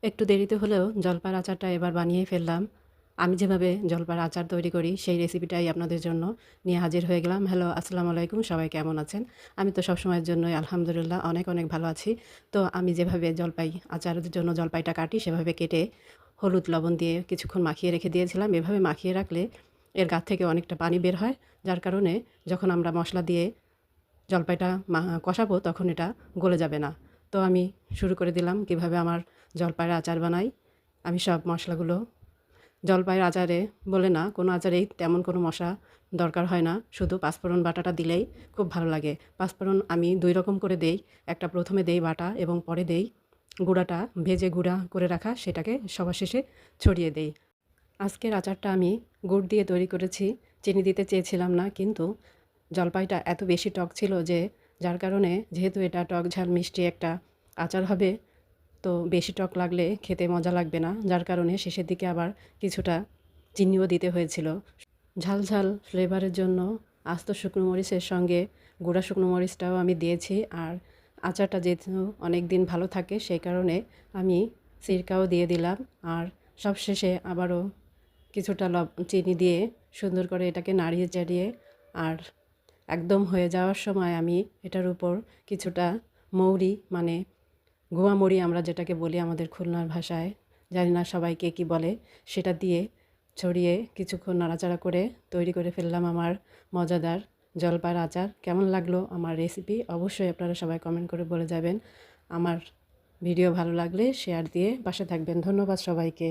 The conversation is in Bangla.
একটু দেরিতে হলেও জলপাইয়ের আচারটা এবার বানিয়েই ফেললাম। আমি যেভাবে জলপাইয়ের আচার তৈরি করি সেই রেসিপিটাই আপনাদের জন্য নিয়ে হাজির হয়ে গেলাম। হ্যালো, আসসালামু আলাইকুম। সবাই কেমন আছেন? আমি তো সবসময়ের জন্যই আলহামদুলিল্লাহ অনেক, অনেক ভালো আছি। তো আমি যেভাবে জলপাই আচারের জন্য জলপাইটা কাটি সেভাবে কেটে হলুদ, লবণ দিয়ে কিছুক্ষণ মাখিয়ে রেখে দিয়েছিলাম। এভাবে মাখিয়ে রাখলে এর গা থেকে অনেকটা পানি বের হয়। যার কারণে যখন আমরা মসলা দিয়ে জলপাইটা কষাবো তখন এটা গলে যাবে না। তো আমি শুরু করে দিলাম কিভাবে আমার জলপাইয়ের আচার বানাই। আমি সব মশলাগুলো জলপাইয়ের আচারে বলে না, কোনো আচারেই তেমন কোনো মশলা দরকার হয় না। শুধু পাঁচফোড়ন বাটাটা দিলেই খুব ভালো লাগে। পাঁচফোড়ন আমি ২ রকম করে দেই। একটা ১ম এ দেই বাটা এবং পরে দেই গুঁড়াটা ভেজে গুঁড়া করে রাখা সেটাকে সবার শেষে ছড়িয়ে দেই। আজকের আচারটা আমি গুড় দিয়ে তৈরি করেছি। চিনি দিতে চেয়েছিলাম না, কিন্তু জলপাইটা এত বেশি টক ছিল যে যার কারণে, যেহেতু এটা টক ঝাল মিষ্টি একটা আচার হবে, তো বেশি টক লাগলে খেতে মজা লাগবে না। যার কারণে শেষের দিকে আবার কিছুটা চিনিও দিতে হয়েছিল। ঝাল ঝাল ফ্লেভারের জন্য আস্ত শুকনো মরিচের সঙ্গে গুঁড়া শুকনো মরিচটাও আমি দিয়েছি। আর আচারটা যেহেতু অনেক দিন ভালো থাকে সেই কারণে আমি সিরকাও দিয়ে দিলাম। আর সবশেষে আবারও কিছুটা চিনি দিয়ে সুন্দর করে এটাকে নাড়িয়ে চাড়িয়ে, আর একদম হয়ে যাওয়ার সময় আমি এটার উপর কিছুটা মৌরি, মানে গুয়ামড়ি আমরা যেটাকে বলি আমাদের খুলনার ভাষায়, জানি না সবাই কে কী বলে, সেটা দিয়ে ছড়িয়ে কিছুক্ষণ নাড়াচাড়া করে তৈরি করে ফেললাম আমার মজাদার জলপাইয়ের আচার। কেমন লাগলো আমার রেসিপি অবশ্যই আপনারা সবাই কমেন্ট করে বলে যাবেন। আমার ভিডিও ভালো লাগলে শেয়ার দিয়ে পাশে থাকবেন। ধন্যবাদ সবাইকে।